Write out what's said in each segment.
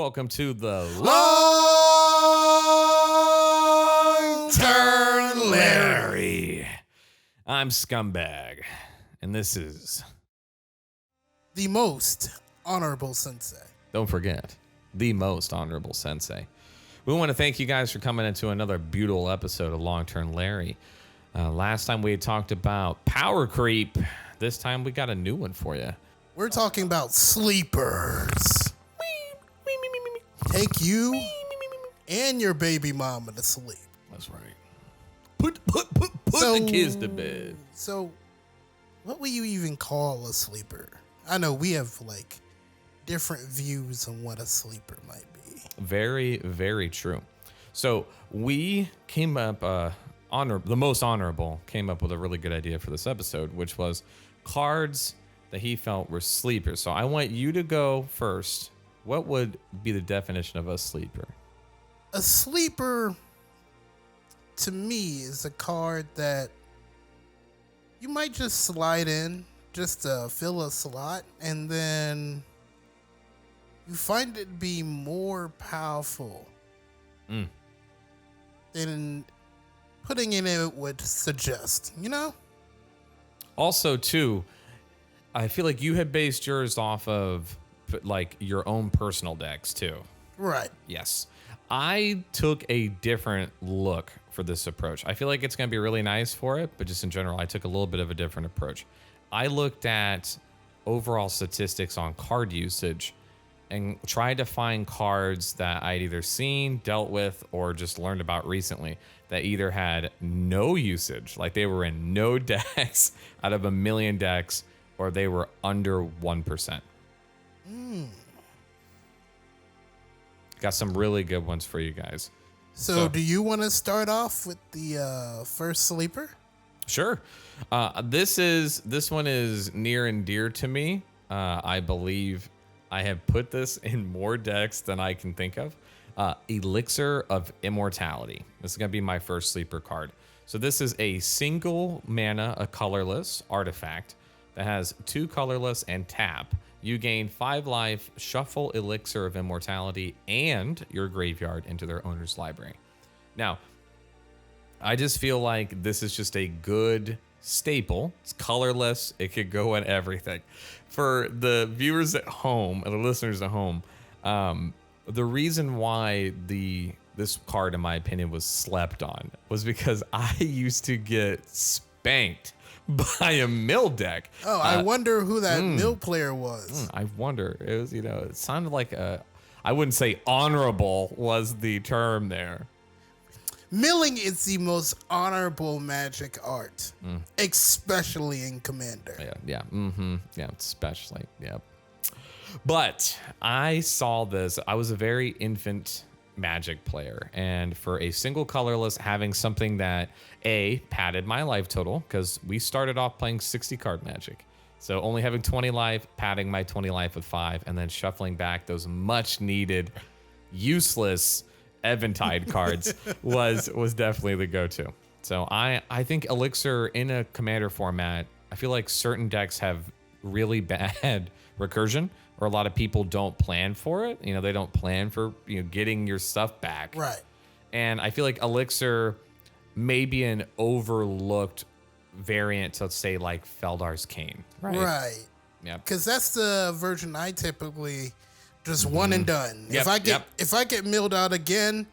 welcome to the Longturnlarry. I'm Scumbag, and this is the most honorable sensei. Don't forget, the most honorable sensei. We want to thank you guys for coming into another beautiful episode of Longturnlarry. Last time we had talked about power creep. This time we got a new one for you. We're talking about sleepers. Take you and your baby mama to sleep. That's right. Put the kids to bed. So, what would you even call a sleeper? I know we have different views on what a sleeper might be. Very, very true. So we came up, the most honorable came up with a really good idea for this episode, which was cards that he felt were sleepers. So I want you to go first. What would be the definition of a sleeper? A sleeper, to me, is a card that you might just slide in just to fill a slot, and then you find it to be more powerful than putting in it would suggest, you know? Also, too, I feel like you had based yours off of your own personal decks, too. Right. Yes. I took a different look for this approach. I feel like it's going to be really nice for it, but just in general, I took a little bit of a different approach. I looked at overall statistics on card usage and tried to find cards that I'd either seen, dealt with, or just learned about recently that either had no usage, like they were in no decks out of 1 million decks, or they were under 1%. Got some really good ones for you guys. So do you want to start off with the first sleeper? Sure. This one is near and dear to me. I believe I have put this in more decks than I can think of. Elixir of Immortality. This is going to be my first sleeper card. So this is a single mana, a colorless artifact that has 2 colorless and tap. You gain 5 life, shuffle Elixir of Immortality and your graveyard into their owner's library. Now, I just feel like this is just a good staple. It's colorless. It could go in everything. For the viewers at home and the listeners at home, the reason why this card, in my opinion, was slept on was because I used to get spanked by a mill deck. Oh, I wonder who that mill player was. I wonder. It was, it sounded like I wouldn't say honorable was the term there. Milling is the most honorable magic art, especially in Commander. Yeah, especially, yeah. But I saw this. I was a very infant Magic player, and for a single colorless, having something that padded my life total, because we started off playing 60 card Magic, so only having 20 life, padding my 20 life with 5, and then shuffling back those much needed useless Eventide cards was definitely the go-to. So I think Elixir in a Commander format, I feel like certain decks have really bad recursion, or a lot of people don't plan for it. They don't plan for getting your stuff back. Right. And I feel like Elixir may be an overlooked variant to, let's say, like Feldar's Cane. Right. Yeah. Because that's the version I typically just one and done. Yep, if I get milled out again,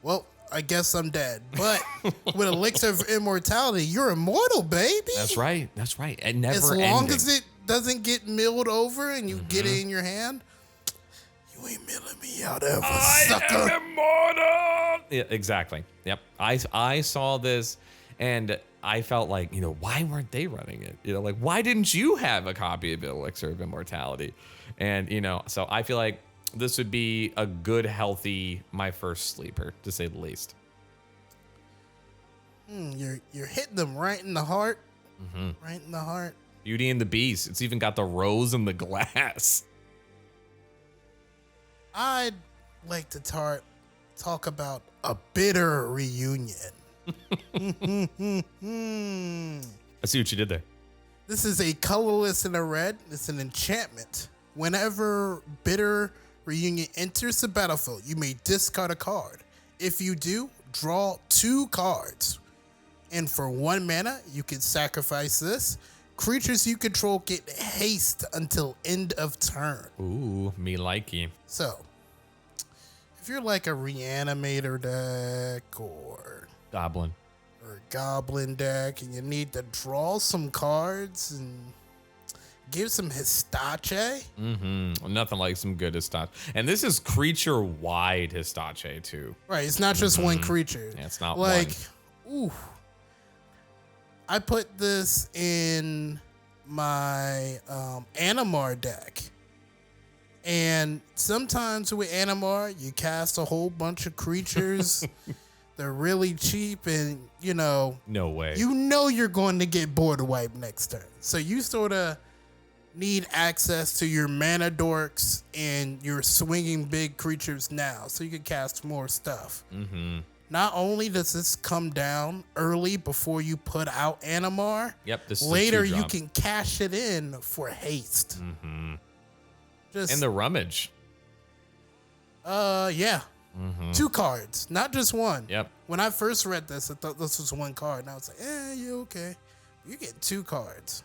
well, I guess I'm dead. But with Elixir of Immortality, you're immortal, baby. That's right. It never as long as it doesn't get milled over and you get it in your hand, you ain't milling me out ever, sucker. I am immortal. Yeah, exactly. Yep. I saw this and I felt like, why weren't they running it? Why didn't you have a copy of Elixir of Immortality? And, so I feel like this would be a good, healthy, my first sleeper, to say the least. You're hitting them right in the heart. Right in the heart. Beauty and the Beast. It's even got the rose in the glass. I'd like to talk about a bitter reunion. I see what you did there. This is a colorless and a red. It's an enchantment. Whenever bitter Reunion enters the battlefield. You may discard a card. If you do, draw 2 cards. And for 1 mana, you can sacrifice this. Creatures you control get haste until end of turn. Ooh, me likey. So, if you're like a Reanimator deck or Goblin. a Goblin deck and you need to draw some cards and give some Histache. Nothing like some good Histache. And this is creature-wide Histache, too. Right, it's not just one creature. Yeah, it's not like, one. Ooh. I put this in my Animar deck. And sometimes with Animar, you cast a whole bunch of creatures. They're really cheap and, No way. You're going to get board wipe next turn. So you sort of need access to your mana dorks and your swinging big creatures now so you can cast more stuff. Not only does this come down early before you put out Animar, this is later a 2-drop. you can cash it in for haste. And the rummage. Yeah. 2 cards, not just one. Yep. When I first read this, I thought this was 1 card, and I was like, you okay. You get 2 cards.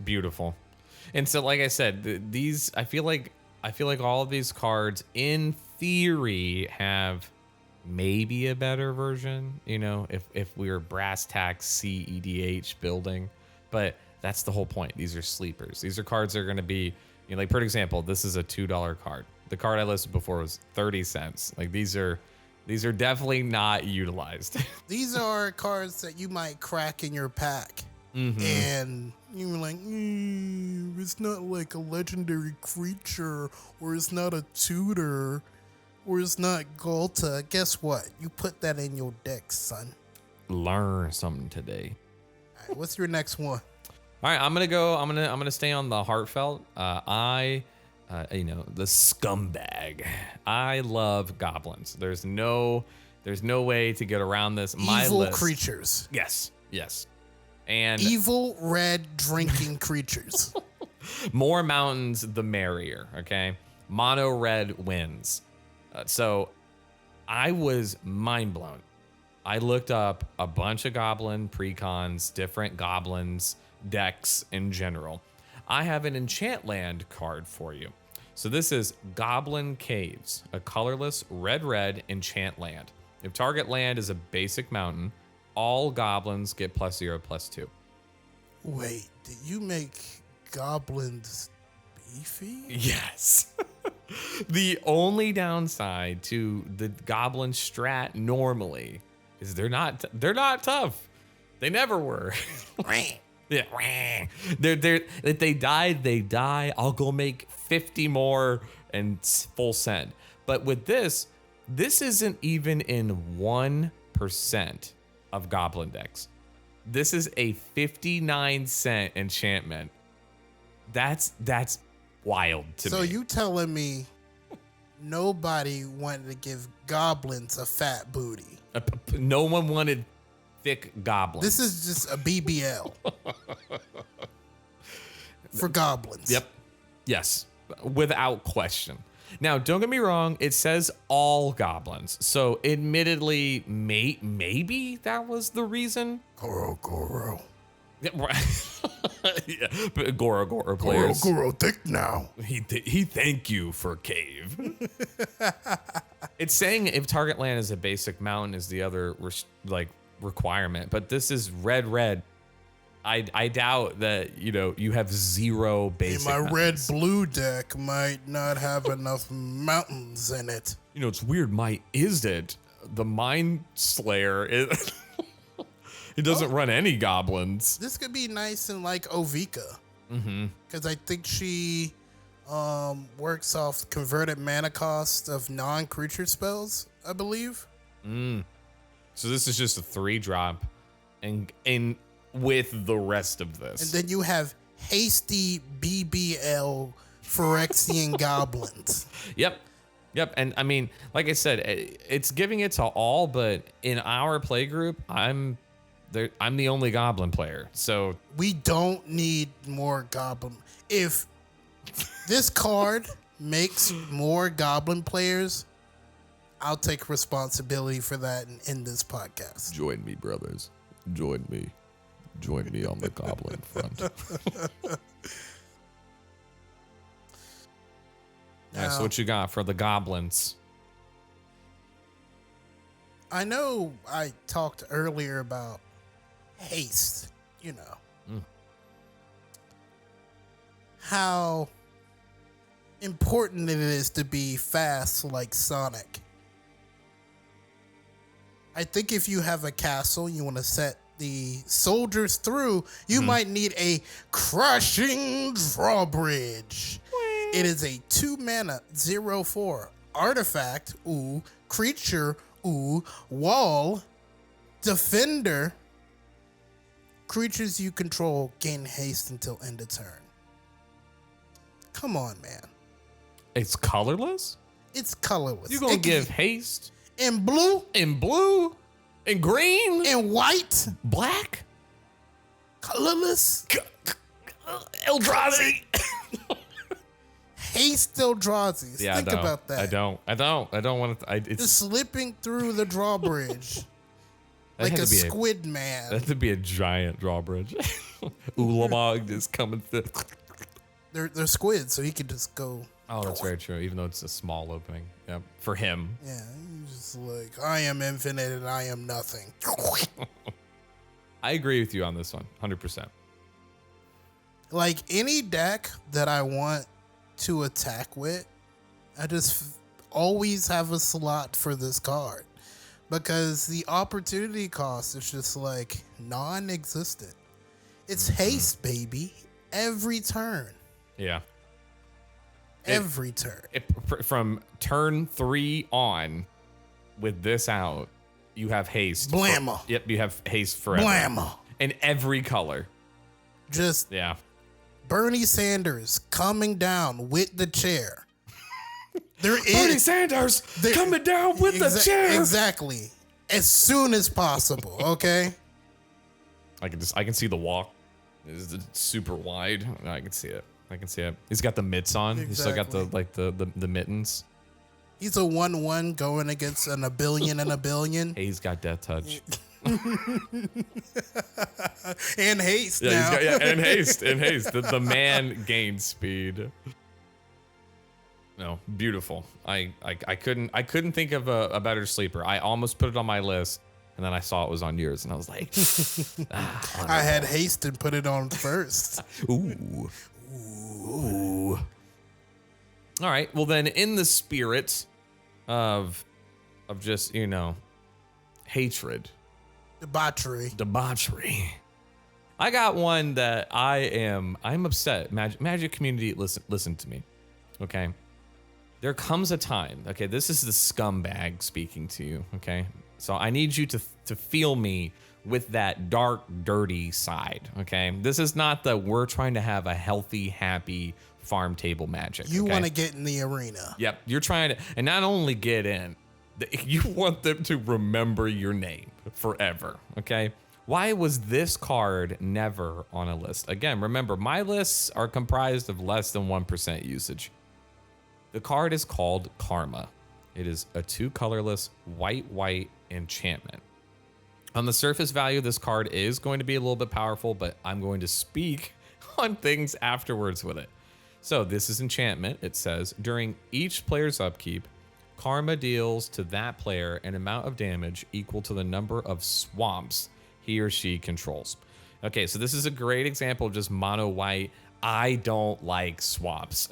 Beautiful. And so, like I said, these I feel like all of these cards, in theory, have maybe a better version. If we were brass tacks CEDH building, but that's the whole point. These are sleepers. These are cards that are going to be, like, for example, this is a $2 card. The card I listed before was 30 cents. Like, these are definitely not utilized. These are cards that you might crack in your pack. And you're like, it's not like a legendary creature, or it's not a tutor, or it's not Galta. Guess what? You put that in your deck, son. Learn something today. All right, what's your next one? All right, I'm gonna stay on the heartfelt. The scumbag. I love goblins. There's no way to get around this. Evil creatures. Yes. And evil red drinking creatures. More mountains, the merrier. Okay, mono red wins. So I was mind blown. I looked up a bunch of goblin precons, different goblins decks in general. I have an Enchantland card for you. So this is Goblin Caves, a colorless red enchantland. If target land is a basic mountain, all goblins get +0/+2. Wait, did you make goblins beefy? Yes. The only downside to the goblin strat normally is they're not tough. They never were. Yeah. If they die, they die. I'll go make 50 more and full send. But with this isn't even in 1% of goblin decks. This is a 59-cent enchantment. That's wild to me. So you telling me nobody wanted to give goblins a fat booty? No one wanted thick goblins. This is just a BBL for goblins. Yep. Yes. Without question. Now, don't get me wrong. It says all goblins. So, admittedly, maybe that was the reason. Goro. Yeah, but Goro players. Goro, think now. He thank you for cave. It's saying if target land is a basic mountain is the other requirement, but this is red. I doubt that you have 0 basic. My mountains. red-blue deck might not have enough mountains in it. It's weird. My Izzet, the Mind Slayer, it doesn't run any goblins. This could be nice in like Ovika. Because I think she works off converted mana cost of non-creature spells, I believe. So this is just a 3-drop and with the rest of this. And then you have hasty BBL Phyrexian goblins. Yep. And I mean, like I said, it's giving it to all, but in our play group, I'm the only goblin player. So we don't need more goblin. If this card makes more goblin players, I'll take responsibility for that and end this podcast. Join me, brothers. Join me. Join me on the goblin front. So what you got for the goblins? I know I talked earlier about haste, how important it is to be fast like Sonic. I think if you have a castle, you want to set the soldiers through, you might need a crushing drawbridge. It is a 2-mana 0/4 artifact, creature, wall, defender. Creatures you control gain haste until end of turn. Come on, man. It's colorless? It's colorless. You gonna give haste? In blue? In blue? In green? In white? Black? Colorless? Eldrazi. Haste Eldrazi. Yeah, Think about that. I don't want to. It's Just slipping through the drawbridge. Like a squid man. That would be a giant drawbridge. Ulamog is coming through. They're squids, so he could just go. Oh, that's very true. Even though it's a small opening, yeah, for him. Yeah, he's just like, I am infinite and I am nothing. I agree with you on this one, 100%. Like any deck that I want to attack with, I just always have a slot for this card because the opportunity cost is just like non-existent. It's haste, baby, every turn. Yeah. Every turn. From turn 3 on, with this out, you have haste. Blammo. Yep, you have haste forever. Blammo. In every color. Just Bernie Sanders coming down with the chair. Bernie Sanders coming down with the chair. Exactly. As soon as possible, okay? I can see the walk. It's super wide. I can see it. He's got the mitts on. Exactly. He's still got the mittens. He's a 1/1 going against a billion and a billion. Hey, he's got death touch. And haste Yeah, now. and haste. The man gained speed. No, beautiful. I couldn't think of a better sleeper. I almost put it on my list, and then I saw it was on yours, and I was like, I had haste and put it on first. Ooh. All right. Well, then, in the spirit of just hatred, debauchery, I got one that I'm upset. Magic community, listen to me, okay? There comes a time, okay? This is the scumbag speaking to you, okay? So I need you to feel me with that dark, dirty side, okay? This is not we're trying to have a healthy, happy farm table magic. You want to get in the arena. Yep, you're trying to, and not only get in, you want them to remember your name forever, okay? Why was this card never on a list? Again, remember, my lists are comprised of less than 1% usage. The card is called Karma. It is a 2 colorless white enchantment. On the surface value, this card is going to be a little bit powerful, but I'm going to speak on things afterwards with it. So this is enchantment. It says, during each player's upkeep, Karma deals to that player an amount of damage equal to the number of swamps he or she controls. Okay, so this is a great example of just mono white. I don't like swamps.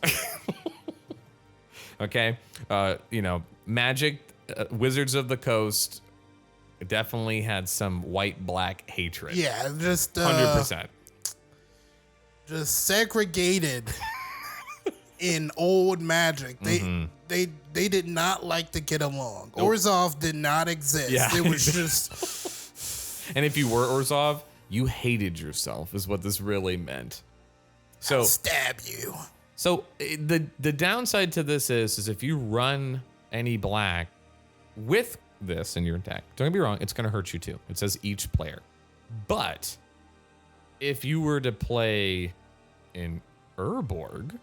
Okay, Magic, Wizards of the Coast definitely had some white-black hatred. Yeah, just 100%. Just segregated in old Magic. They did not like to get along. Nope. Orzhov did not exist. Yeah. It was just. And if you were Orzhov, you hated yourself, is what this really meant. So I'll stab you. So the downside to this is if you run any black with this in your deck, don't get me wrong, it's going to hurt you too. It says each player. But if you were to play in Urborg,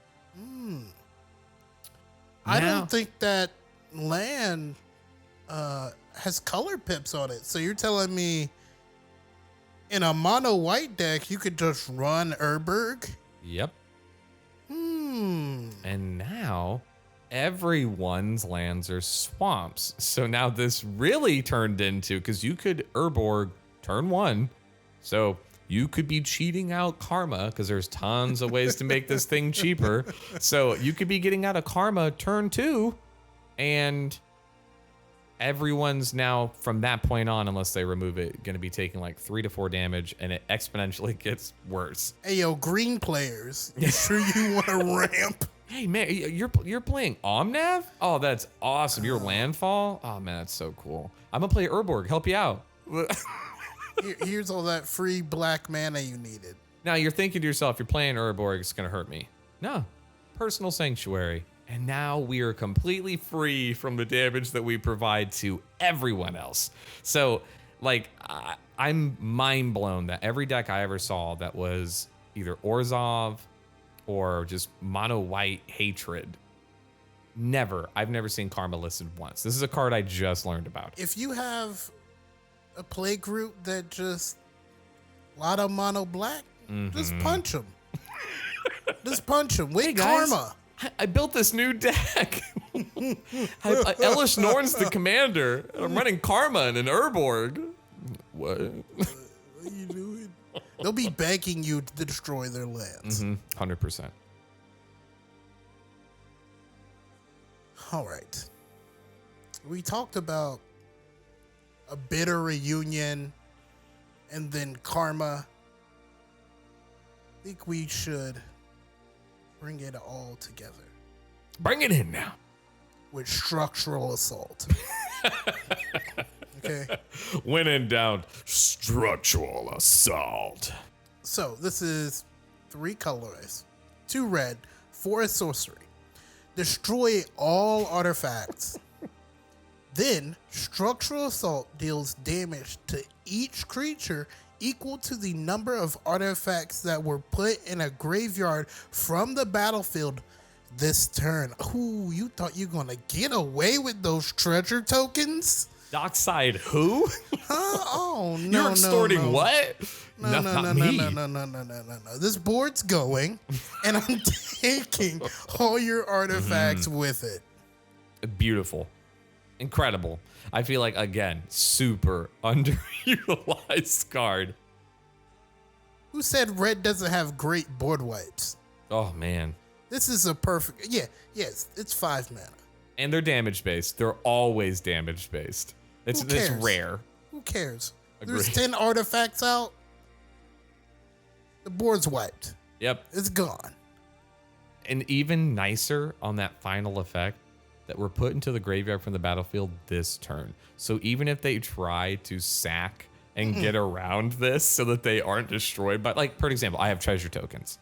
I don't think that land has color pips on it. So you're telling me in a mono white deck, you could just run Urberg? Yep. Hmm. And now everyone's lands are swamps. So now this really turned into, because you could Urborg turn 1. So you could be cheating out Karma, because there's tons of ways to make this thing cheaper. So you could be getting out of Karma turn 2, and everyone's now from that point on, unless they remove it, going to be taking like 3 to 4 damage, and it exponentially gets worse. Hey, yo, green players, you sure you want to ramp? Hey man, you're playing Omnav? Oh, that's awesome. Your landfall? Oh man, that's so cool. I'm gonna play Urborg. Help you out. Here's all that free black mana you needed. Now you're thinking to yourself, you're playing Urborg, it's gonna hurt me. No, personal sanctuary. And now we are completely free from the damage that we provide to everyone else. So, like, I'm mind blown that every deck I ever saw that was either Orzhov or just mono white hatred, I've never seen Karma listed once. This is a card I just learned about. If you have a play group that just a lot of mono black, just punch them. Just punch them with Karma. I built this new deck. Elish Norn's the commander. And I'm running Karma and an Urborg. What? What are you doing? They'll be begging you to destroy their lands. 100%. All right. We talked about a bitter reunion and then Karma. I think we should bring it all together. Bring it in now. With structural assault. Okay. When in doubt, structural assault. So this is 3 colorways, 2 red, 4 sorcery. Destroy all artifacts. Then structural assault deals damage to each creature equal to the number of artifacts that were put in a graveyard from the battlefield this turn. Ooh, you thought you were gonna get away with those treasure tokens? Dockside who? Huh? Oh no! You're extorting what? No. This board's going, and I'm taking all your artifacts with it. Beautiful. Incredible. I feel like, again, super underutilized card. Who said red doesn't have great board wipes? Oh, man. This is a perfect... Yes, it's 5 mana. And they're damage-based. They're always damage-based. It's rare. Who cares? Agreed. There's 10 artifacts out. The board's wiped. Yep. It's gone. And even nicer on that final effect that were put into the graveyard from the battlefield this turn. So even if they try to sack and get around this so that they aren't destroyed by, like, for example, I have treasure tokens.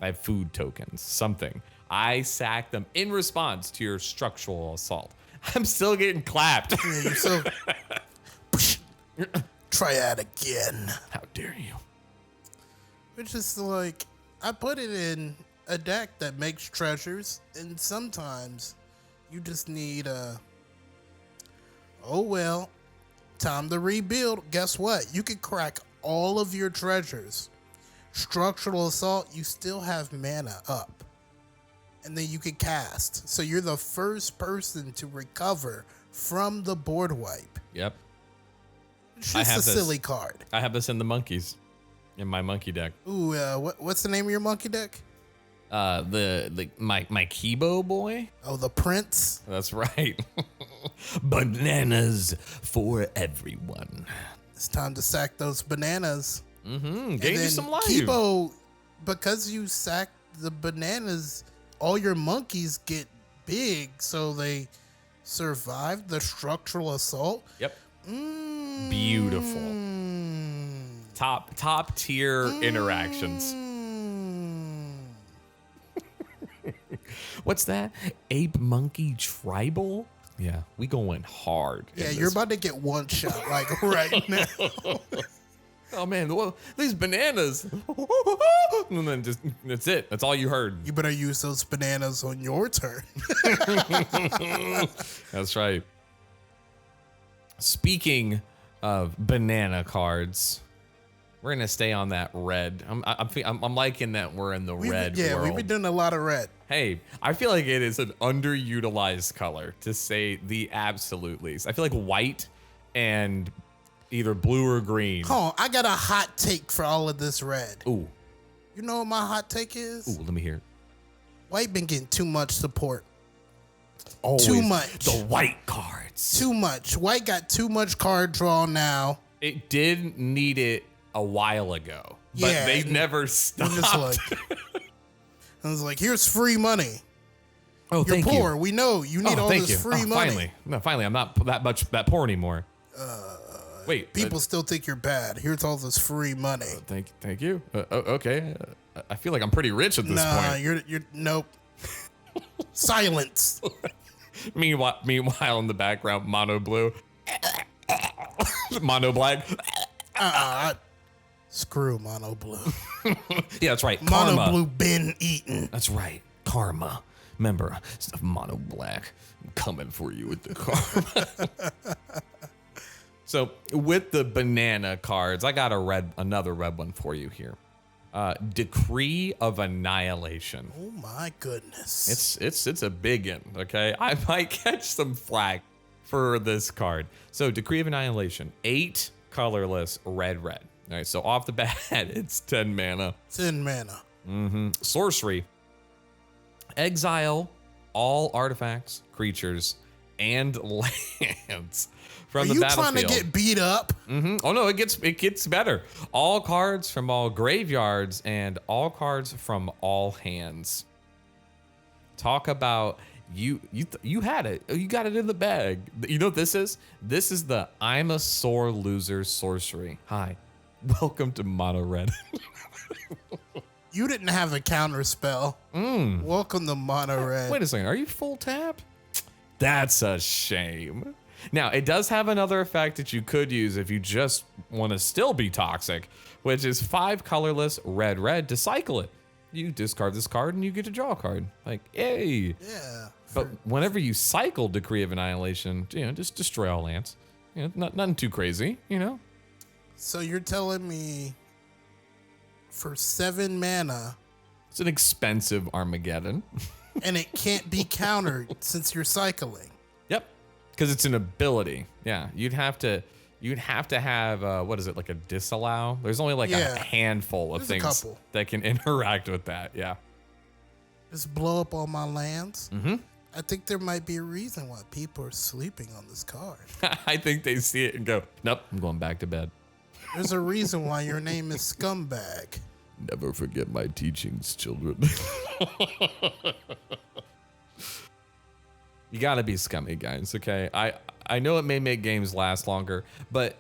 I have food tokens, something. I sack them in response to your structural assault. I'm still getting clapped. You're so... Try that again. How dare you? Which is like, I put it in a deck that makes treasures, and sometimes you just need oh well, time to rebuild. Guess what? You can crack all of your treasures. Structural assault, you still have mana up. And then you can cast. So you're the first person to recover from the board wipe. Yep. It's just a silly card. I have this in the monkeys, in my monkey deck. Ooh, what's the name of your monkey deck? My Kibo boy. Oh, the Prince. That's right. Bananas for everyone. It's time to sack those bananas. Gain you some life. Kibo, because you sack the bananas, all your monkeys get big, so they survive the structural assault. Yep. Beautiful. Top tier interactions. What's that? Ape monkey tribal? Yeah, we going hard. Yeah, you're about to get one shot like right now. Oh man, these bananas. And then just that's it. That's all you heard. You better use those bananas on your turn. That's right. Speaking of banana cards, we're gonna stay on that red. I'm liking that we're in the red world. We've been doing a lot of red. Hey, I feel like it is an underutilized color, to say the absolute least. I feel like white and either blue or green. Hold on, I got a hot take for all of this red. Ooh. You know what my hot take is? Ooh, let me hear it. White been getting too much support. Always Too much. The white cards. Too much. White got too much card draw now. It did need it a while ago, but Yeah, they never stopped. I was like, here's free money. Oh, You're thank poor. you. We know you need all this free money. Finally, I'm not that poor anymore. Wait, People still think you're bad. Here's all this free money. thank you. Okay, I feel like I'm pretty rich at this point. You're nope. Silence. Meanwhile, in the background, mono blue, mono black. Screw mono blue. Yeah, that's right. Mono Karma. blue been eaten. That's right. Karma. Remember, stuff mono black. I'm coming for you with the karma. So with the banana cards, I got another red one for you here. Decree of Annihilation. Oh my goodness. It's a big one, okay? I might catch some flack for this card. So Decree of Annihilation, 8 colorless red. All right, so off the bat, it's 10 mana. 10 mana. Sorcery. Exile all artifacts, creatures, and lands from the battlefield. Are you trying to get beat up? Oh no, it gets better. All cards from all graveyards and all cards from all hands. Talk about you had it. You got it in the bag. You know what this is? This is the I'm a sore loser sorcery. Hi. Welcome to mono red. You didn't have a counter spell. Welcome to mono red. Wait a second. Are you full tap? That's a shame. Now, it does have another effect that you could use if you just want to still be toxic, which is 5 colorless red to cycle it. You discard this card and you get to draw a card. Like, yay. Yeah. But whenever you cycle Decree of Annihilation, just destroy all lands. Nothing too crazy, So you're telling me for 7 mana, It's an expensive Armageddon. and it can't be countered since you're cycling. Yep, because it's an ability. Yeah, you'd have to have what is it, like a disallow? There's only like a handful of There's a things couple. that can interact with that. Yeah. Just blow up all my lands. I think there might be a reason why people are sleeping on this card. I think they see it and go, nope, I'm going back to bed. There's a reason why your name is Scumbag. Never forget my teachings, children. You gotta be scummy, guys, okay? I know it may make games last longer, but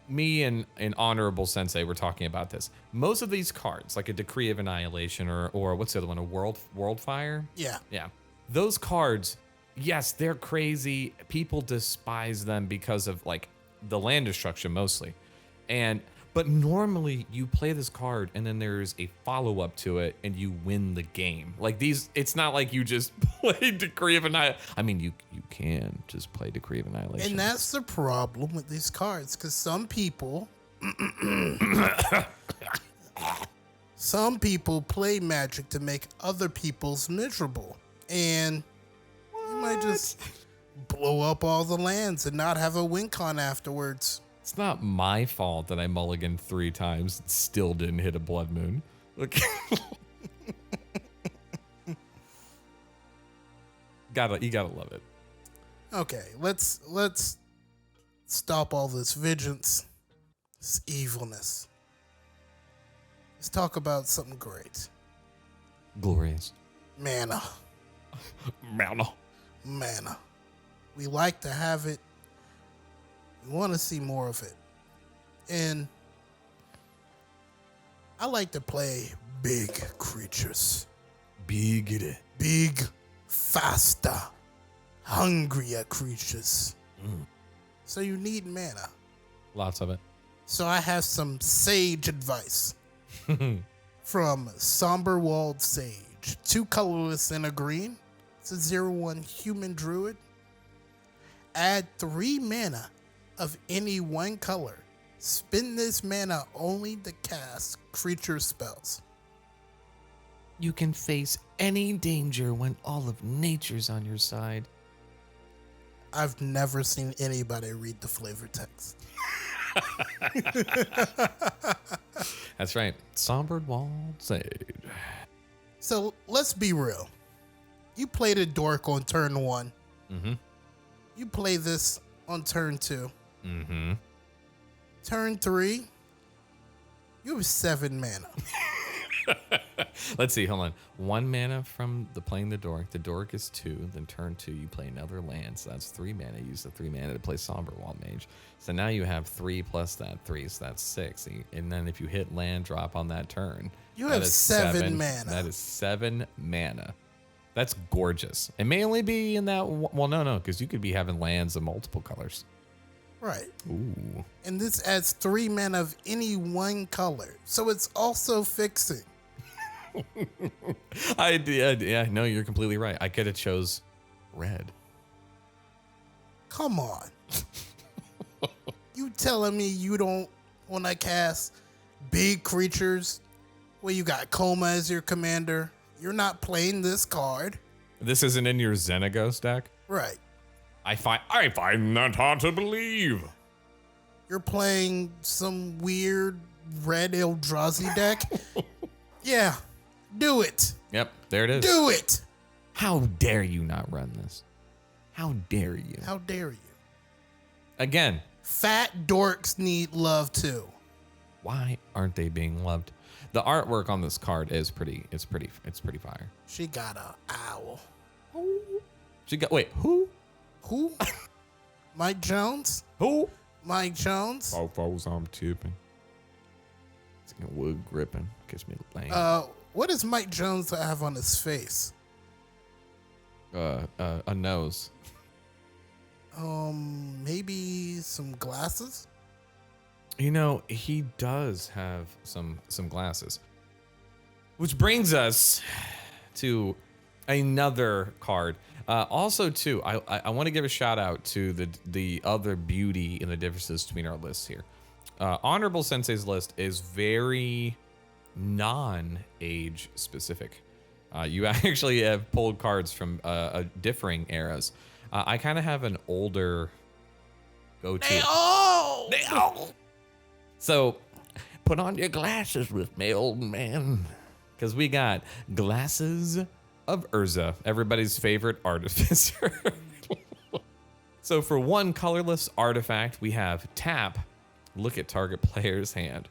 me and Honorable Sensei were talking about this. Most of these cards, like a Decree of Annihilation or what's the other one, a World Fire? Yeah. Yeah. Those cards, yes, they're crazy. People despise them because of like the land destruction mostly. But normally you play this card and then there's a follow-up to it and you win the game. Like these, it's not like you just play Decree of Annihilation. I mean, you can just play Decree of Annihilation. And that's the problem with these cards, because some people play Magic to make other people's miserable. And you might just blow up all the lands and not have a win con afterwards. It's not my fault that I mulliganed 3 times and still didn't hit a blood moon. Look. You gotta love it. Okay, let's stop all this vengeance, this evilness. Let's talk about something great. Glorious. Mana. Mana. We like to have it. We want to see more of it. And I like to play big creatures. Big, faster, hungrier creatures. So you need mana. Lots of it. So I have some sage advice from Somber Walled Sage. 2 colorless and a green. It's a 0/1 human druid. Add 3 mana of any one color. Spend this mana only to cast creature spells. You can face any danger when all of nature's on your side. I've never seen anybody read the flavor text. That's right. Sombered Walled Sage. So let's be real. You played a dork on turn 1. Mm-hmm. You play this on turn 2. Mm-hmm. Turn 3, you have 7 mana. Let's see. Hold on. 1 mana from playing the dork. The dork is 2. Then turn 2, you play another land. So that's 3 mana. Use the 3 mana to play Somber Wall Mage. So now you have 3 plus that 3. So that's 6. And then if you hit land drop on that turn, You have 7 mana. That is 7 mana. That's gorgeous. It may only be in that. Well, no, because you could be having lands of multiple colors. Right. Ooh. And this adds 3 mana of any one color. So it's also fixing. Yeah, no, you're completely right. I could have chose red. Come on. You telling me you don't want to cast big creatures where you got Coma as your commander? You're not playing this card. This isn't in your Xenagos deck? Right. I find that hard to believe. You're playing some weird red Eldrazi deck? Yeah. Do it. Yep, there it is. Do it. How dare you not run this? How dare you? How dare you? Again, Fat dorks need love too. why aren't they being loved? The artwork on this card is pretty fire. She got a owl. Wait, who? Who? Mike Jones? Who? Mike Jones? Fofos I'm tipping. It's like a wood gripping. Catch me lame. What does Mike Jones have on his face? A nose. Maybe some glasses? You know, he does have some glasses. Which brings us to another card. Also, too, I want to give a shout out to the other beauty in the differences between our lists here. Honorable Sensei's list is very non-age specific. You actually have pulled cards from differing eras. I kind of have an older go-to. So, put on your glasses with me, old man. Because we got Glasses of Urza, everybody's favorite artificer. So for 1 colorless artifact, we have tap, look at target player's hand.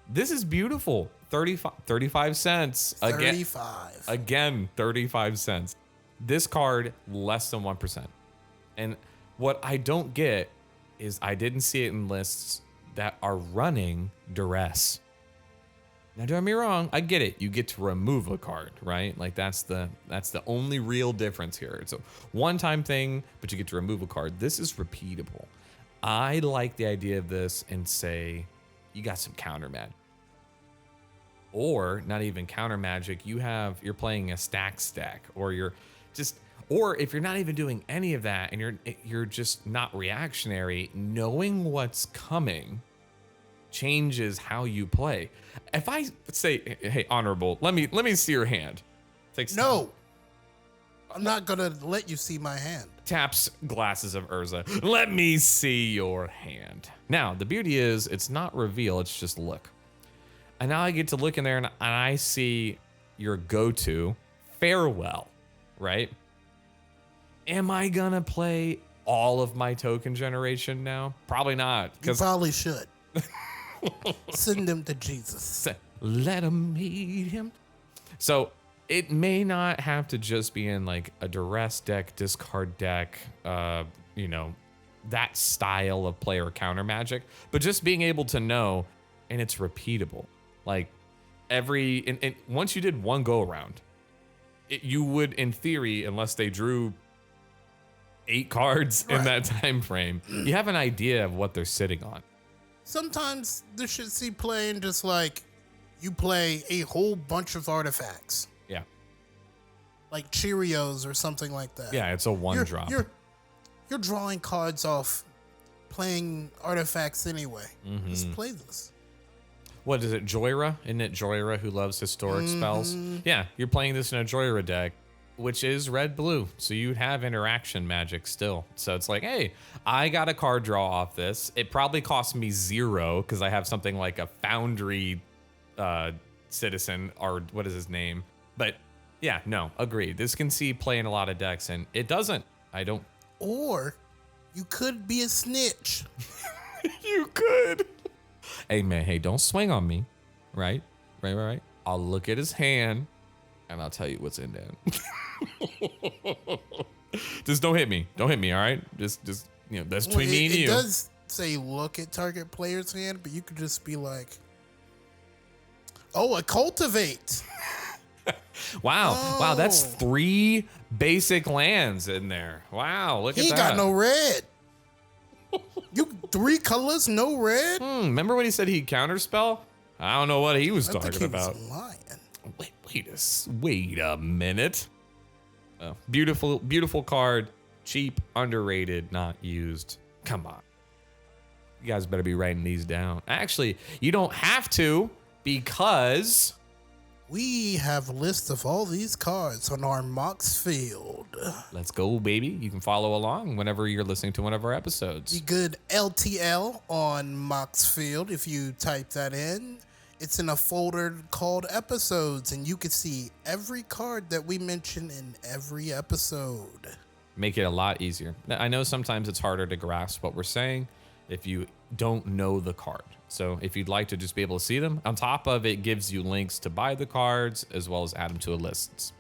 This is beautiful. 35 cents. 35. Again, 35 cents. This card, less than 1%. And what I don't get is I didn't see it in lists that are running duress. Now, don't get me wrong, I get it. You get to remove a card, right? Like that's the only real difference here. It's a one-time thing, but you get to remove a card. This is repeatable. I like the idea of this and say you got some counter magic. Or not even counter magic, you're playing a stack, or or if you're not even doing any of that and you're just not reactionary, knowing what's coming changes how you play. If I say, hey, honorable, let me see your hand. No. I'm not gonna let you see my hand. Taps Glasses of Urza. Let me see your hand. Now, the beauty is it's not reveal, it's just look. And now I get to look in there and I see your go-to Farewell, right? Am I gonna play all of my token generation now? Probably not. You probably should. Send them to Jesus. Let him meet him. So it may not have to just be in like a duress deck, discard deck, that style of player counter magic, but just being able to know, and it's repeatable. Like and once you did 1 go around, you would, in theory, unless they drew 8 cards in that time frame, you have an idea of what they're sitting on. Sometimes this should see playing just like you play a whole bunch of artifacts, Yeah. like Cheerios or something like that. Yeah, it's a one You're, drop. you're drawing cards off playing artifacts anyway. Just play this. What is it, Joyra? Isn't it Joyra who loves historic spells? Yeah, you're playing this in a Joyra deck, which is red-blue. So you have interaction magic still. So it's like, hey, I got a card draw off this. It probably cost me 0 because I have something like a Foundry citizen, or what is his name? But yeah, no, agreed. This can see play in a lot of decks, and it doesn't. I don't. Or you could be a snitch. You could. Hey, man, hey, don't swing on me. Right? Right. I'll look at his hand, and I'll tell you what's in there. Just don't hit me. Don't hit me, all right? Just that's between me and you. It does say look at target player's hand, but you could just be like, oh, a cultivate. Wow, that's 3 basic lands in there. Wow, look at that. He ain't got no red. You 3 colors, no red? Remember when he said he'd counterspell? I don't know what he was I talking think he about. was lying. Wait a minute. Oh, beautiful card. Cheap, underrated, not used. Come on. You guys better be writing these down. Actually, you don't have to, because We have a list of all these cards on our Moxfield. let's go, baby. You can follow along whenever you're listening to one of our episodes. The good LTL on Moxfield, if you type that in. It's in a folder called episodes, and you can see every card that we mention in every episode. Make it a lot easier. I know sometimes it's harder to grasp what we're saying if you don't know the card. So if you'd like to just be able to see them, on top of it gives you links to buy the cards as well as add them to a list.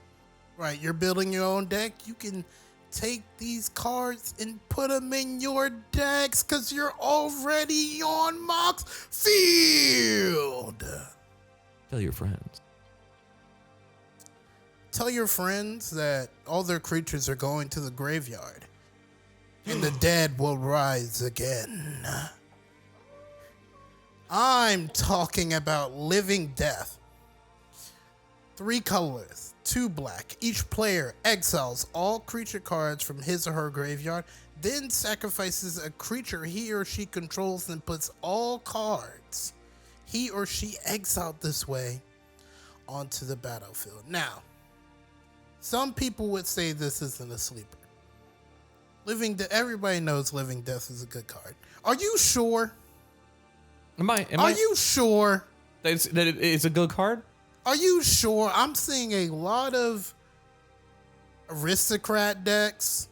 Right, you're building your own deck. You can take these cards and put them in your decks because you're already on Moxfield. Tell your friends. Tell your friends that all their creatures are going to the graveyard and the dead will rise again. I'm talking about Living Death. 3 colors, 2 black. Each player exiles all creature cards from his or her graveyard, then sacrifices a creature he or she controls and puts all cards he or she exiled this way onto the battlefield. Now, some people would say this isn't a sleeper. Everybody knows Living Death is a good card. Are you sure? Are you sure? That it's a good card? Are you sure? I'm seeing a lot of aristocrat decks,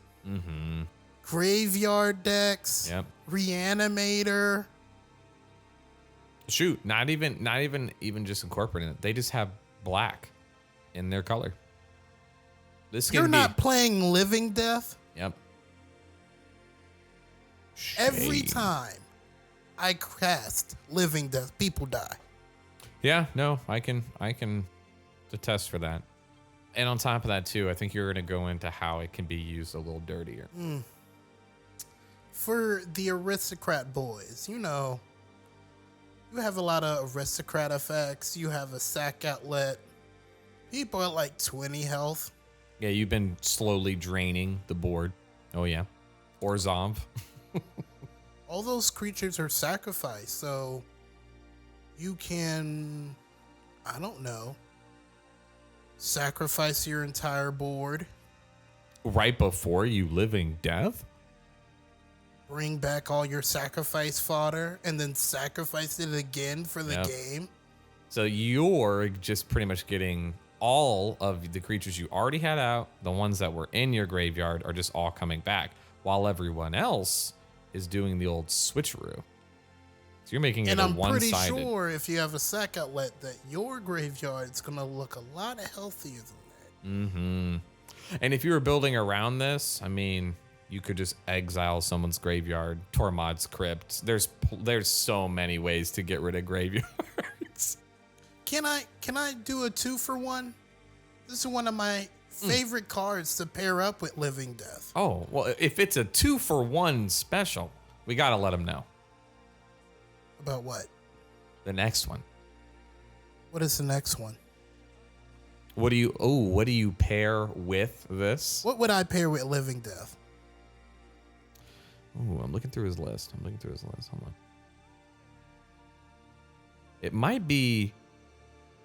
graveyard decks, Yep. reanimator. Shoot, not even just incorporating it. They just have black in their color. This You're not playing Living Death? Yep. Every Shame. time I cast Living Death, people die. Yeah, no, I can attest for that. And on top of that too, I think you're going to go into how it can be used a little dirtier. For the aristocrat boys, you know, you have a lot of aristocrat effects. You have a sack outlet. People at like 20 health. Yeah, you've been slowly draining the board. Oh yeah. Or Zomv. All those creatures are sacrificed, so you can, I don't know, sacrifice your entire board. Right before you Living Death? Bring back all your sacrifice fodder and then sacrifice it again for the game. So you're just pretty much getting all of the creatures you already had out, the ones that were in your graveyard are just all coming back, while everyone else is doing the old switcheroo. So you're making it And a I'm pretty one-sided. sure if you have a sack outlet that your graveyard is going to look a lot healthier than that. And if you were building around this, I mean, you could just exile someone's graveyard, Tormod's Crypt. There's so many ways to get rid of graveyards. Can I do a 2-for-1? This is one of my favorite cards to pair up with Living Death. Oh, well, if it's a 2-for-1 special, we got to let them know. About what? The next one. What is the next one? What do you pair with this? What would I pair with Living Death? Oh, I'm looking through his list. Hold on. It might be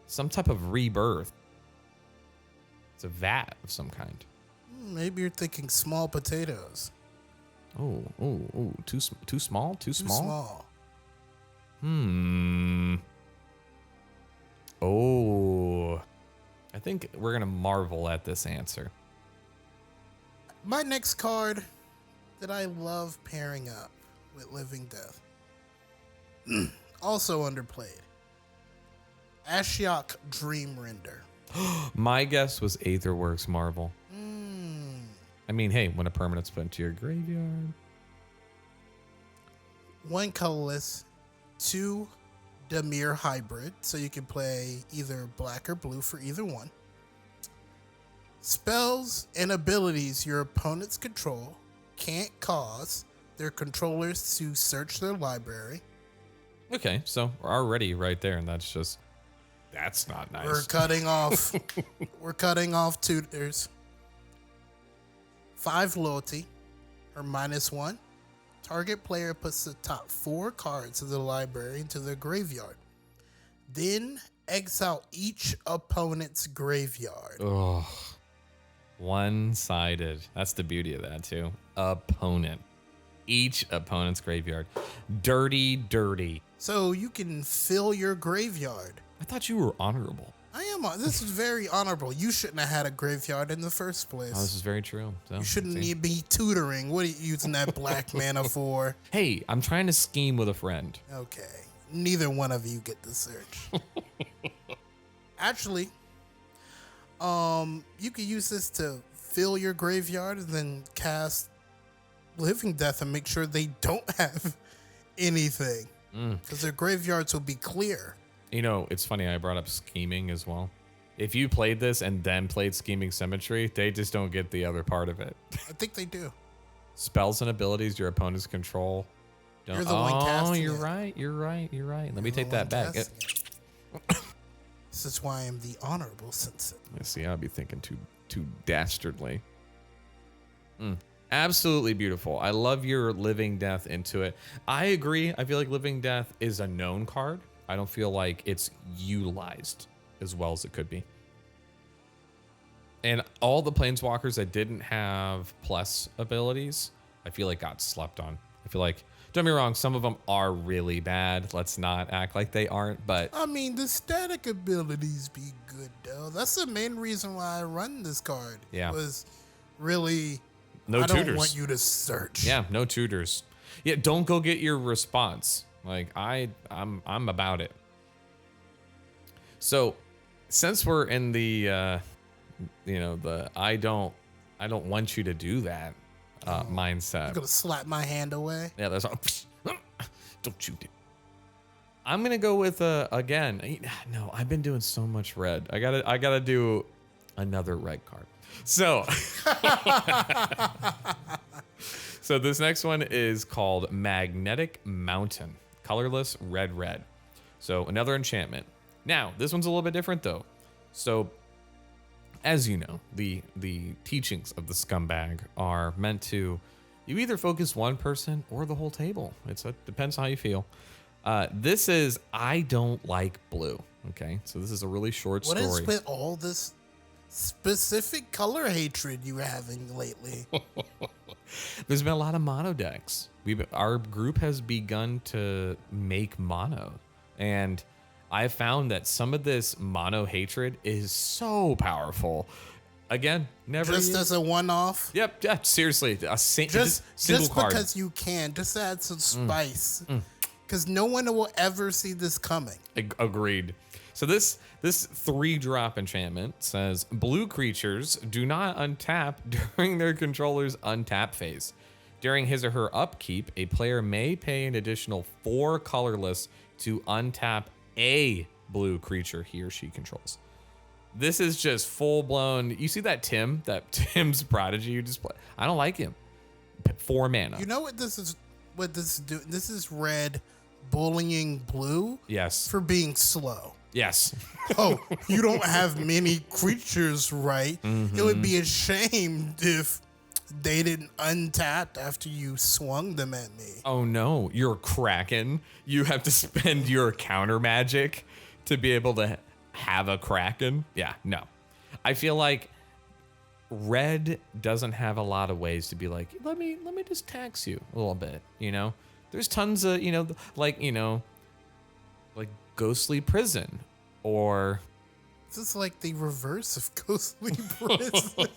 some type of rebirth. It's a vat of some kind. Maybe you're thinking small potatoes. Oh, too small? Too small? Oh, I think we're gonna marvel at this answer. My next card that I love pairing up with Living Death, also underplayed, Ashiok Dream Render. My guess was Aetherworks Marvel. I mean, hey, when a permanent's put into your graveyard. 1 colorless, 2 Dimir hybrid, so you can play either black or blue for either one. Spells and abilities your opponents control can't cause their controllers to search their library. Okay, so we're already right there, and that's not nice. We're cutting off tutors. 5 loyalty, or -1. Target player puts the top 4 cards of the library into their graveyard. Then exile each opponent's graveyard. Ugh. One-sided. That's the beauty of that, too. Opponent. Each opponent's graveyard. Dirty. So you can fill your graveyard. I thought you were honorable. I am. This is very honorable. You shouldn't have had a graveyard in the first place. Oh, this is very true. So, you shouldn't need be tutoring. What are you using that black mana for? Hey, I'm trying to scheme with a friend. Okay. Neither one of you get the search. Actually, you could use this to fill your graveyard and then cast Living Death and make sure they don't have anything. Because their graveyards will be clear. You know, it's funny, I brought up scheming as well. If you played this and then played Scheming Symmetry, they just don't get the other part of it. I think they do. Spells and abilities your opponents control. You're the one casting you're it. right. Let me take that back. This is why I'm the honorable sensei. I see, I'll be thinking too dastardly. Absolutely beautiful. I love your Living Death into it. I agree. I feel like Living Death is a known card. I don't feel like it's utilized as well as it could be. And all the planeswalkers that didn't have plus abilities, I feel like got slept on. I feel like, don't get me wrong, some of them are really bad. Let's not act like they aren't, but... I mean, the static abilities be good, though. That's the main reason why I run this card. Yeah. Was really... No tutors. I don't want you to search. Yeah, no tutors. Yeah, don't go get your response. Like I'm about it. So, since we're in the the I don't want you to do that mindset. You're gonna slap my hand away. Yeah, that's all. Don't you do. I'm gonna go with again. No, I've been doing so much red. I gotta do another red card. So. So this next one is called Magnetic Mountain. Colorless, red. So another enchantment. Now, this one's a little bit different though. So, as you know, the teachings of the scumbag are meant to, you either focus one person or the whole table. It depends how you feel. This is, I don't like blue. Okay, so this is a really short story. What is with all this specific color hatred you were having lately? There's been a lot of mono decks. Our group has begun to make mono, and I've found that some of this mono hatred is so powerful. Again, never just as a one-off. Yep. Yeah. Seriously, single just card. because you can, just add some spice, because no one will ever see this coming. Agreed. So this 3-drop enchantment says blue creatures do not untap during their controller's untap phase. During his or her upkeep, a player may pay an additional 4 colorless to untap a blue creature he or she controls. This is just full blown. You see that Tim's Prodigy you just play? I don't like him. 4 mana. You know what this is? What this is doing? This is red bullying blue Yes. for being slow. Yes. Oh, you don't have many creatures, right? It would be a shame if they didn't untap after you swung them at me. Oh no, you're Kraken. You have to spend your counter magic to be able to have a Kraken. Yeah, no. I feel like red doesn't have a lot of ways to be like, let me just tax you a little bit, you know? There's tons of, like ghostly prison or This is like the reverse of ghostly prison.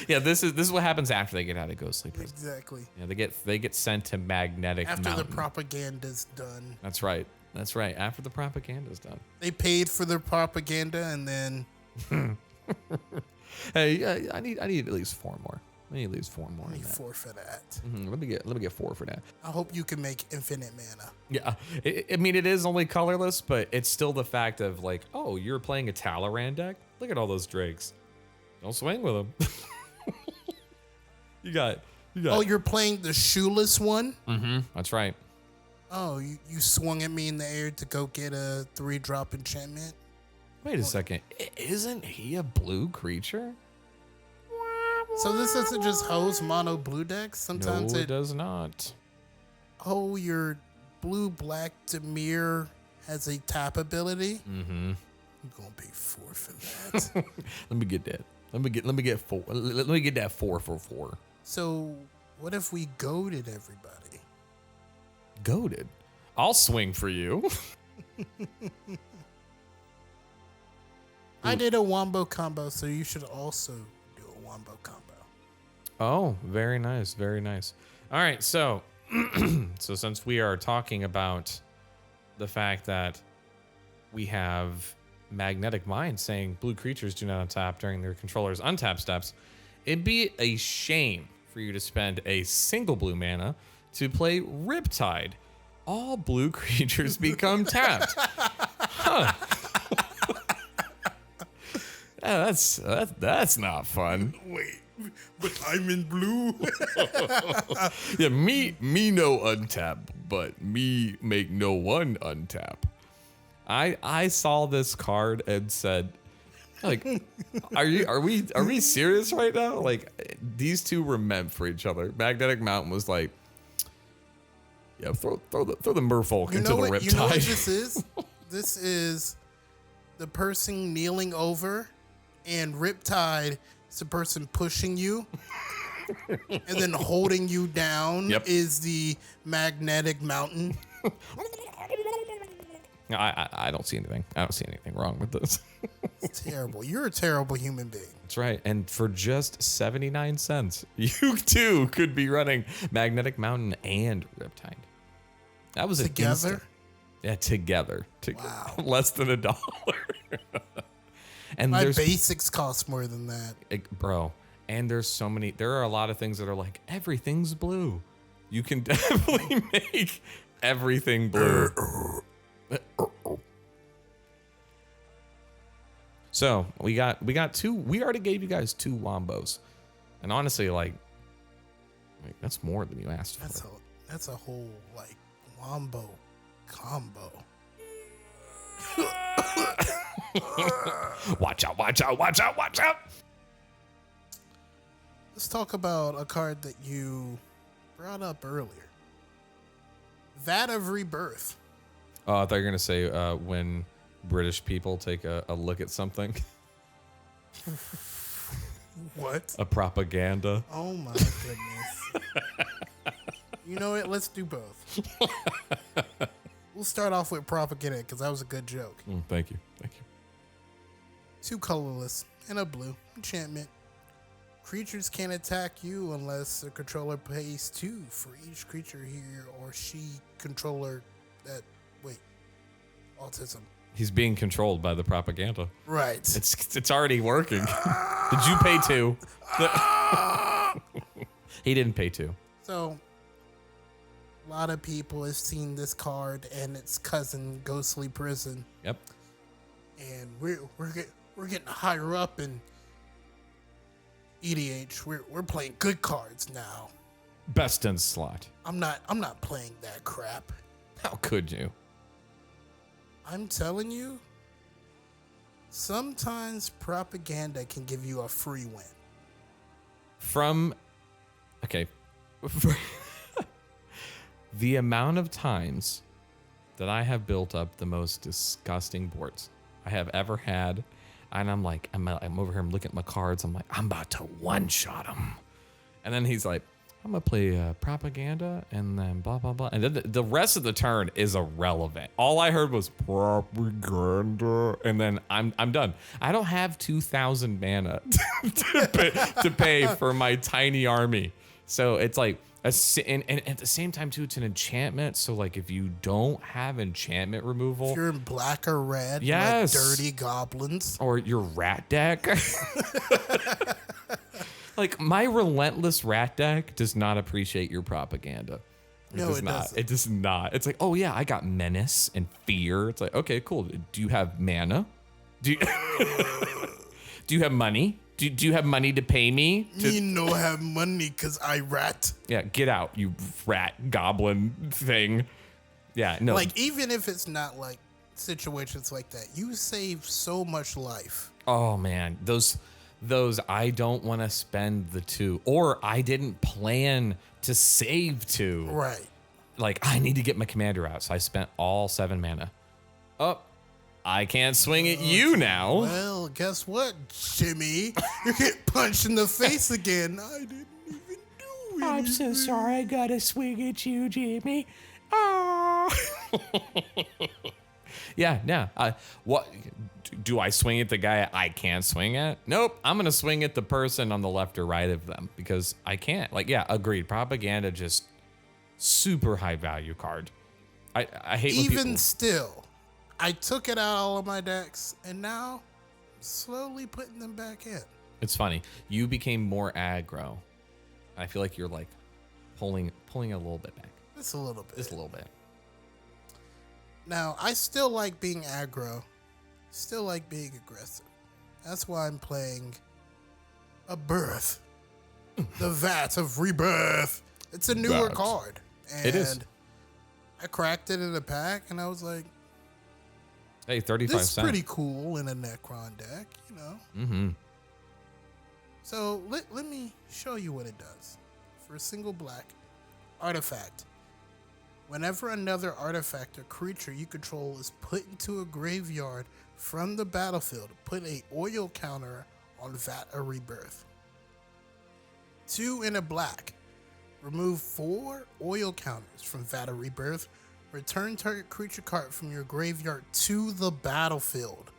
yeah, this is what happens after they get out of ghostly prison. Exactly. Yeah, they get sent to magnetic After mountain. the propaganda's done. That's right. That's right. After the propaganda's done. They paid for their propaganda and then Hey, I need at least 4 more. I need at least 4 more. let me than that. forfeit that. Let me get 4 for that. I hope you can make infinite mana. Yeah, I mean it is only colorless, but it's still the fact of like, oh, you're playing a Talaran deck. Look at all those drakes. Don't swing with them. you got. Oh, you're playing the shoeless one? That's right. Oh, you swung at me in the air to go get a 3-drop enchantment? Wait a second. Isn't he a blue creature? So this doesn't just hose mono blue decks? Sometimes No, it does not. Oh, your blue-black Demir has a tap ability? Mm-hmm. I'm gonna pay 4 for that. Let me get that. Let me get 4. Let me get that 4 for 4. So what if we goaded everybody? Goated. I'll swing for you. I did a wombo combo, so you should also do a wombo combo. Oh, very nice. Very nice. All right. So, so since we are talking about the fact that we have Magnetic Mind saying blue creatures do not untap during their controller's untap steps, it'd be a shame for you to spend a single blue mana to play Riptide. All blue creatures become tapped. Huh. Yeah, that's not fun. Wait, but I'm in blue. Yeah, me no untap, but me make no one untap. I saw this card and said, like, are we serious right now? Like, these two were meant for each other. Magnetic Mountain was like, yeah, throw the merfolk into the Riptide. You know what this is? This is the person kneeling over, and Riptide is the person pushing you, and then holding you down is the Magnetic Mountain. I don't see anything. I don't see anything wrong with this. It's terrible. You're a terrible human being. That's right. And for just 79 cents, you too could be running Magnetic Mountain and Riptide. That was Together? Yeah, together. Wow. Less than $1. And My there's basics cost more than that. bro. And there are a lot of things that are like, everything's blue. You can definitely make everything blue. So we got 2. We already gave you guys 2 wombos. And honestly, like that's more than you asked for. That's a whole like wombo combo. Watch out, watch out, watch out, watch out. Let's talk about a card that you brought up earlier. Vat of Rebirth. Oh, I thought you were going to say when British people take a look at something. What? A propaganda. Oh my goodness. You know what? Let's do both. We'll start off with propaganda because that was a good joke. Thank you. Thank you. 2 colorless and a blue enchantment. Creatures can't attack you unless the controller pays 2 for each creature he or she controller that. Wait, autism. He's being controlled by the propaganda. Right. It's already working. Did you pay 2? He didn't pay 2. So, a lot of people have seen this card and its cousin, Ghostly Prison. Yep. And we're getting higher up in EDH. We're playing good cards now. Best in slot. I'm not playing that crap. How could you? I'm telling you, sometimes propaganda can give you a free win. Okay. The amount of times that I have built up the most disgusting boards I have ever had, and I'm like, I'm over here, I'm looking at my cards, I'm like, I'm about to one-shot him. And then he's like, I'm gonna play propaganda, and then blah, blah, blah. And then the rest of the turn is irrelevant. All I heard was propaganda, and then I'm done. I don't have 2,000 mana to pay for my tiny army. So it's like, and at the same time too, it's an enchantment. So like, if you don't have enchantment removal, If you're in black or red, yes, like dirty goblins, or your rat deck. Like, my relentless rat deck does not appreciate your propaganda. No, it doesn't. It does not. It's like, oh yeah, I got menace and fear. It's like, okay, cool. Do you have mana? Do you, do you have money? Do you have money to pay me? Me no have money because I rat. Yeah, get out, you rat goblin thing. Yeah, no. Like, even if it's not like situations like that, you save so much life. Oh man, those I don't want to spend the 2, or I didn't plan to save 2. Right. Like, I need to get my commander out, so I spent all 7 mana. Oh, I can't swing at you now. Well, guess what, Jimmy? You get punched in the face again. I didn't even do it. I'm so sorry, I gotta swing at you, Jimmy. Oh. Yeah. What do I swing at the guy I can't swing at? Nope. I'm gonna swing at the person on the left or right of them because I can't. Like, yeah, agreed. Propaganda, just super high value card. I hate when Even people... still, I took it out all of my decks, and now I'm slowly putting them back in. It's funny. You became more aggro. I feel like you're like pulling a little bit back. Just a little bit. Just a little bit. Now, I still like being aggro, still like being aggressive. That's why I'm playing a Birth, the Vat of Rebirth. It's a newer card. And it is. I cracked it in a pack, and I was like, hey, 35 this is cents. pretty cool in a Necron deck, you know? Mm-hmm. So let me show you what it does. For a single black artifact, whenever another artifact or creature you control is put into a graveyard from the battlefield, put a oil counter on Vat of Rebirth. 2 in a black. Remove 4 oil counters from Vat of Rebirth. Return target creature card from your graveyard to the battlefield.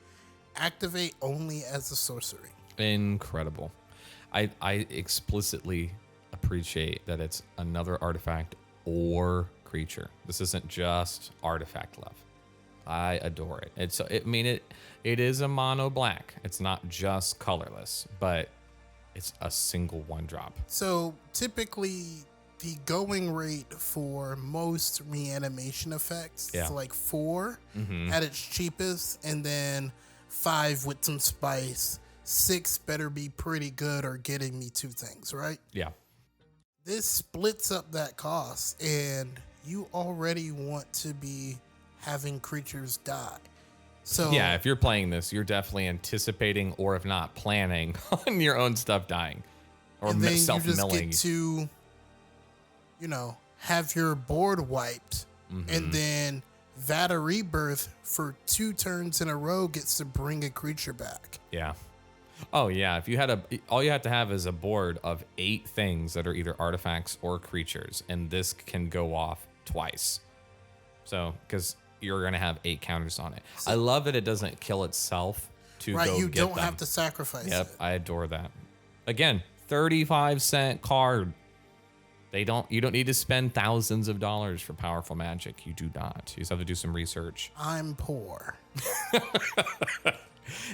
Activate only as a sorcery. Incredible. I explicitly appreciate that it's another artifact or creature. This isn't just artifact love. I adore it. It is a mono black. It's not just colorless, but it's a single 1-drop. So typically the going rate for most reanimation effects is like 4 at its cheapest, and then 5 with some spice. 6 better be pretty good or getting me 2 things, right? Yeah. This splits up that cost, and you already want to be having creatures die. So yeah, if you're playing this, you're definitely anticipating, or if not planning, on your own stuff dying or and then self-milling. You just get to, you know, have your board wiped, and then Vat of Rebirth for 2 turns in a row gets to bring a creature back. Yeah. Oh yeah, if you had all you have to have is a board of 8 things that are either artifacts or creatures, and this can go off twice. So, because you're gonna have 8 counters on it. I love that it doesn't kill itself to right, go you get don't them. have to sacrifice Yep, it. I adore that. Again, 35-cent card. You don't need to spend thousands of dollars for powerful magic. You do not. You just have to do some research. I'm poor.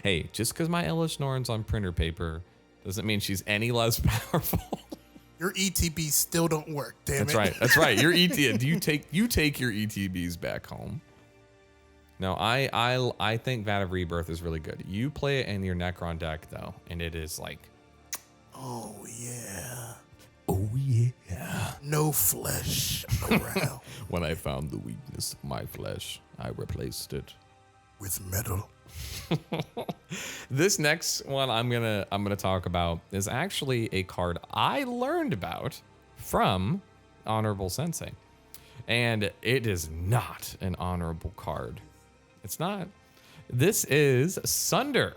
Hey, just because my Elish Norn's on printer paper doesn't mean she's any less powerful. Your ETBs still don't work, damn That's it. right. That's right. Your you take your ETBs back home. No, I think Vat of Rebirth is really good. You play it in your Necron deck though, and it is like, Oh yeah. Oh, yeah. No flesh around. When I found the weakness of my flesh, I replaced it With metal. This next one I'm gonna talk about is actually a card I learned about from Honorable Sensei, and it is not an honorable card. It's not. This is Sunder,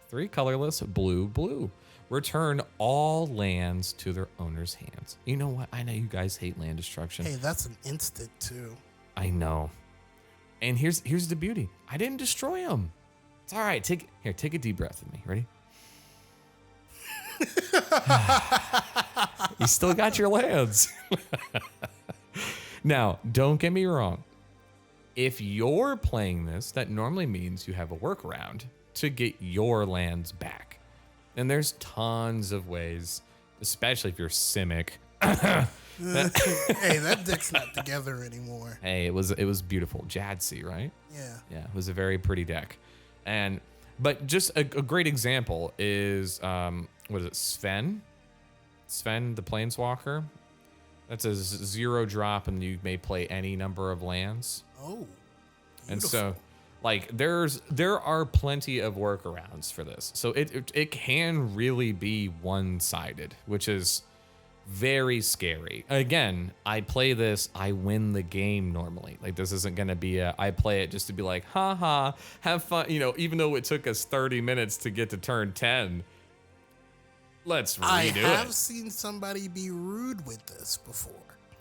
3 colorless, blue. Return all lands to their owner's hands. You know what? I know you guys hate land destruction. Hey, that's an instant too. I know. And here's the beauty. I didn't destroy them. It's all right. Take a deep breath with me. Ready? You still got your lands. Now, don't get me wrong. If you're playing this, that normally means you have a workaround to get your lands back. And there's tons of ways, especially if you're Simic. Hey, that deck's not together anymore. Hey, it was beautiful. Jadsi, right? Yeah. Yeah, it was a very pretty deck. But just a great example is, what is it, Sven? Sven, the Planeswalker. That's a 0 drop, and you may play any number of lands. Oh, beautiful. And so, like, there are plenty of workarounds for this. So it can really be one-sided, which is very scary. Again, I play this, I win the game normally. Like, this isn't gonna be I play it just to be like, haha, have fun. You know, even though it took us 30 minutes to get to turn 10, let's redo I it. have seen somebody be rude with this before.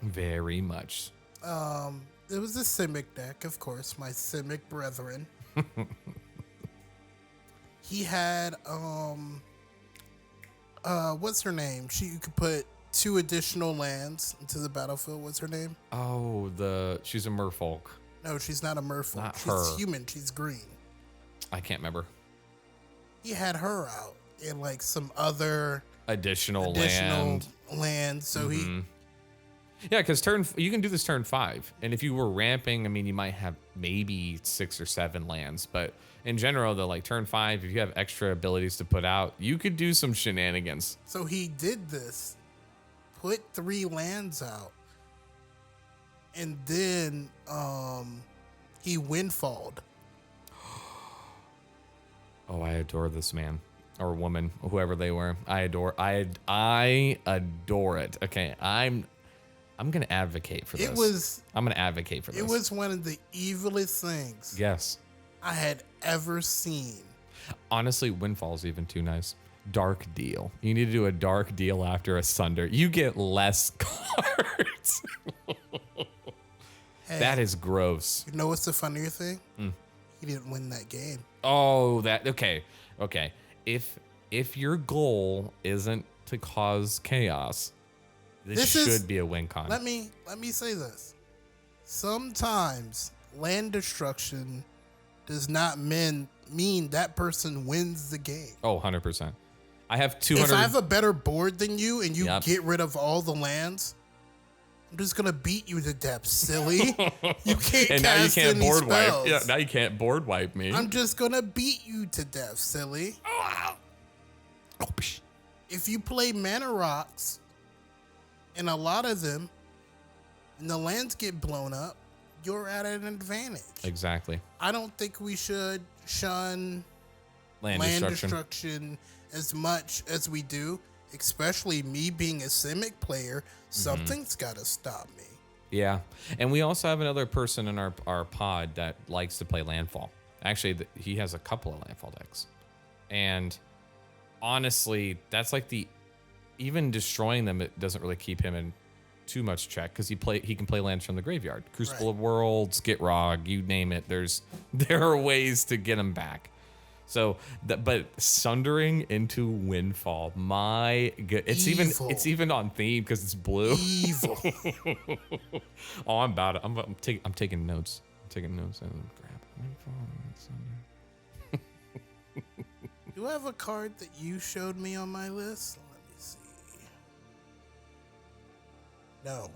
Very much. It was a Simic deck, of course, my Simic brethren. He had what's her name? You could put 2 additional lands into the battlefield. What's her name? Oh, she's a merfolk. No, she's not a merfolk. Not she's her. human. She's green. I can't remember. He had her out in like some other Additional land. So Yeah, because you can do this turn 5, and if you were ramping, I mean, you might have maybe 6 or 7 lands, but in general, though, like turn 5, if you have extra abilities to put out, you could do some shenanigans. So he did this, put 3 lands out, and then he windfalled. Oh, I adore this man or woman, whoever they were. I adore it. Okay, I'm gonna advocate for this. I'm gonna advocate for this. It was one of the evilest things Yes. I had ever seen. Honestly, Windfall's even too nice. Dark deal. You need to do a dark deal after a Sunder. You get less cards. Hey, That is gross. you know what's the funnier thing? He didn't win that game. Oh, okay. If your goal isn't to cause chaos, this should be a win con. Let me say this. Sometimes land destruction does not mean that person wins the game. Oh, 100%. I have 200. If I have a better board than you and you Yep. get rid of all the lands, I'm just gonna beat you to death, silly. You can't and now you cast can't any board wipe. spells. Yeah, now you can't board wipe me. I'm just gonna beat you to death, silly. Oh, psh. If you play mana rocks, and a lot of them, and the lands get blown up, you're at an advantage. Exactly. I don't think we should shun Land destruction as much as we do, especially me being a Simic player. Something's got to stop me. Yeah. And we also have another person in our pod that likes to play Landfall. Actually, he has a couple of Landfall decks. And honestly, that's like even destroying them, it doesn't really keep him in too much check because he can play lands from the graveyard. Crucible of Worlds, Gitrog, you name it. There are ways to get them back. So, but sundering into Windfall, my good, it's even on theme because it's blue. Evil. Oh, I'm about it. I'm taking notes. I'm taking notes and grab Windfall and Sunder. Do I have a card that you showed me on my list? Let me see. No.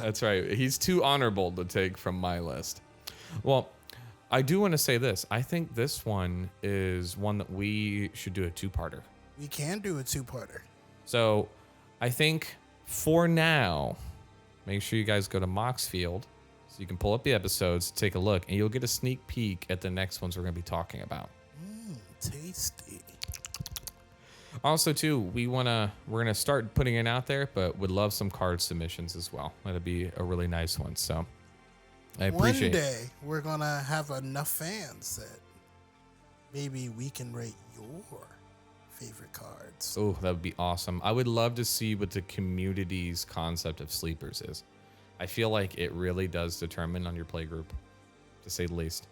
That's right. He's too honorable to take from my list. Well, I do want to say this. I think this one is one that we should do a 2-parter. We can do a two-parter. So I think for now, make sure you guys go to Moxfield so you can pull up the episodes, take a look, and you'll get a sneak peek at the next ones we're going to be talking about. Tasty. Also, too, we're gonna start putting it out there, but would love some card submissions as well. That'd be a really nice one. So I appreciate One day we're gonna have enough fans that maybe we can rate your favorite cards. Oh, that would be awesome. I would love to see what the community's concept of sleepers is. I feel like it really does determine on your play group, to say the least.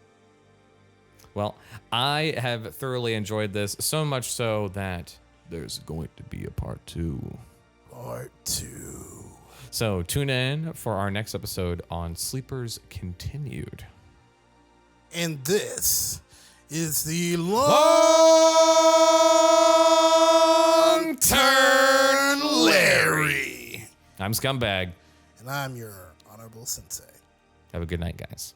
Well, I have thoroughly enjoyed this, so much so that there's going to be a part 2. Part 2. So tune in for our next episode on Sleepers Continued. And this is the Longturnlarry. I'm Scumbag. And I'm your honorable sensei. Have a good night, guys.